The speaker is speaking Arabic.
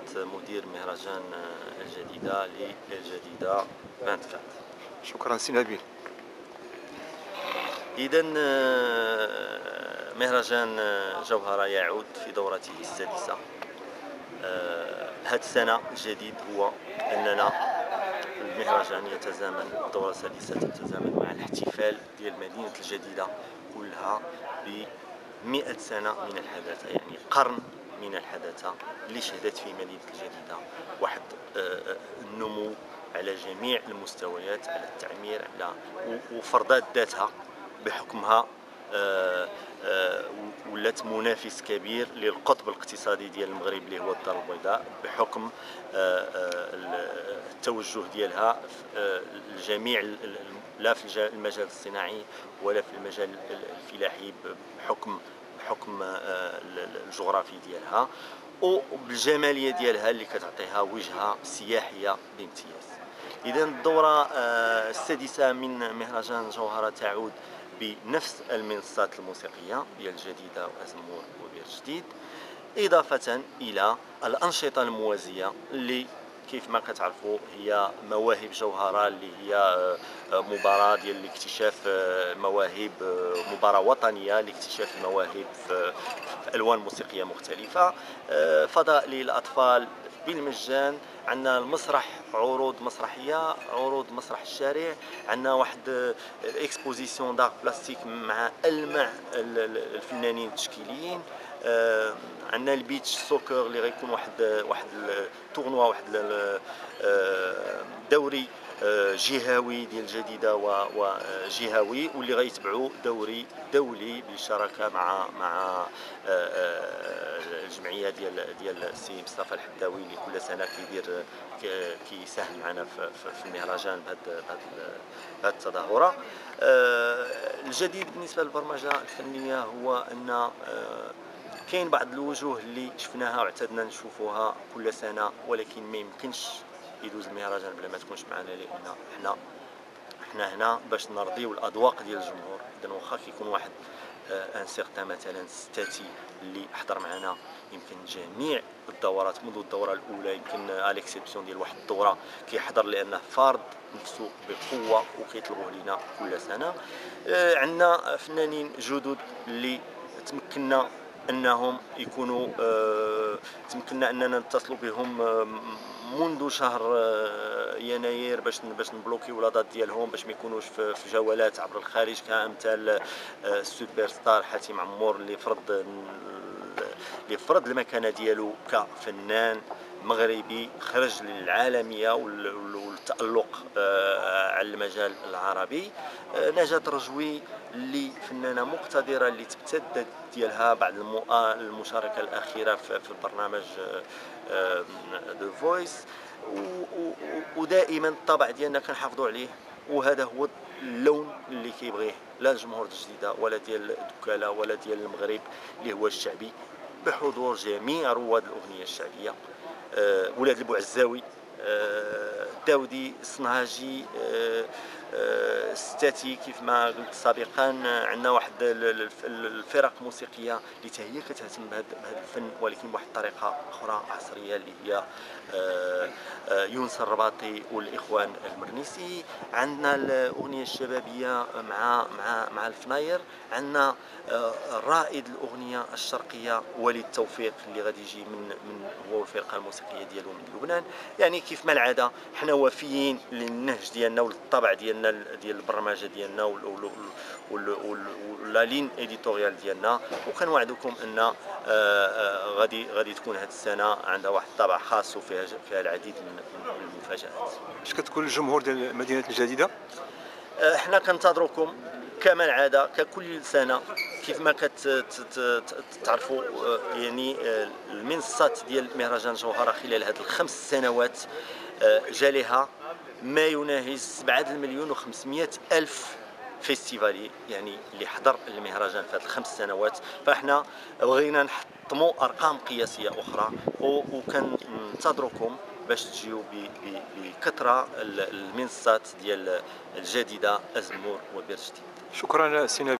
عرفات مدير مهرجان الجديدة للجديدة 24. شكرا سي نبيل. إذا مهرجان جوهرة يعود في دورته السادسة. هذه السنة الجديد هو أننا المهرجان يتزامن، الدورة السادسة تتزامن مع الاحتفال ديال مدينة الجديدة كلها ب100 سنة من الحداثة، يعني قرن من الحداثة اللي شهدت في مدينة الجديدة واحد النمو على جميع المستويات، على التعمير، على وفرضات ذاتها بحكمها ولات منافس كبير للقطب الاقتصادي ديال المغرب اللي هو الدار البيضاء، بحكم التوجه ديالها الجميع، لا في المجال الصناعي ولا في المجال الفلاحي، بحكم الجغرافي ديالها وبالجماليه ديالها اللي كتعطيها وجهه سياحيه بامتياز. اذا الدوره السادسه من مهرجان جوهره تعود بنفس المنصات الموسيقيه ديال الجديده وازمور وبير جديد، اضافه الى الانشطه الموازيه اللي كيف ما كتعرفوا هي مواهب جوهره، اللي هي مباراة ديال الاكتشاف مواهب، مباراة وطنية لاكتشاف المواهب في ألوان موسيقية مختلفة، فضاء للأطفال بالمجان. عندنا المسرح، عروض مسرحية، عروض مسرح الشارع، عندنا واحد اكسبوزيسيون دار بلاستيك مع ألمع الفنانين التشكيليين، عندنا البيتش سوكر اللي غيكون واحد التورنوا، واحد دوري جهوي ديال الجديده وجهوي، واللي غيتبعوا دوري دولي بالشراكه مع الجمعيه ديال السي مصطفى الحداوي، اللي كل سنه كيساهم معنا في المهرجان بهذه التظاهره. الجديد بالنسبه للبرمجه الفنيه هو ان كاين بعض الوجوه اللي شفناها واعتدنا نشوفوها كل سنه، ولكن ما يمكنش يدوز المهرجان بلا ما تكونش معنا، لان حنا هنا باش نرضيو الاذواق ديال الجمهور. اذا واخا كيكون واحد ان سيغتان مثلا ستاتي اللي حضر معنا يمكن جميع الدورات منذ الدوره الاولى، يمكن الاكسبسيون ديال واحد الدوره كيحضر لانه فارض نفسه بقوه وكيطلبوه لينا كل سنه. عندنا فنانين جدد اللي تمكنا انهم يكونوا تمكنا اننا نتصلوا بهم منذ شهر يناير باش نبلوكيو لاطات ديالهم، باش ما يكونوش في جولات عبر الخارج، كامثال السوبر ستار حاتم عمور اللي فرض المكانه ديالو كفنان مغربي خرج للعالميه والتألق على المجال العربي. نجاة رجوي اللي فنانه مقتدره اللي تبتدت ديالها بعد المشاركه الاخيره في البرنامج ذا فويس، ودائما الطبع ديالنا كنحافظوا عليه، وهذا هو اللون اللي كيبغيه لا الجمهور الجديده ولا ديال الدكاله ولا ديال المغرب اللي هو الشعبي، بحضور جميع رواد الاغنيه الشعبيه، ولاد البوعزاوي، داودي، الصنهاجي، ستاتي كيف ما قلت سابقا. عندنا واحد الفرق موسيقيه اللي هي كتهتم بهذا الفن ولكن بواحد الطريقه اخرى عصريه، اللي هي يونس الرباطي والاخوان المرنيسي. عندنا الاغنيه الشبابيه مع الفناير. عندنا رائد الاغنيه الشرقيه وليد توفيق اللي غادي يجي من هو الفرقه الموسيقيه ديالو من لبنان. يعني كيف ما العاده حنا وفيين للنهج ديالنا وللطبع ديالنا ديال البرمجه ديالنا ولا لين اديتوريال ديالنا، وكنوعدكم ان غادي تكون هذه السنه عندها واحد الطابع خاص وفيها العديد من المفاجآت. اش كتقول للجمهور ديال مدينه الجديده؟ احنا كنتظركم كما العاده ككل سنه، كيف ما تعرفوا يعني المنصات ديال مهرجان جوهره خلال هذه ال5 سنوات جا ما يناهز 7,500,000 فيستيفالي، يعني اللي حضر المهرجان في هذه ال5 سنوات. فاحنا بغينا نحطموا ارقام قياسيه اخرى، وكننتظركم باش تجيو بكثره المنصات ديال الجديده ازمور وبير جديد. شكرا سي نبيل.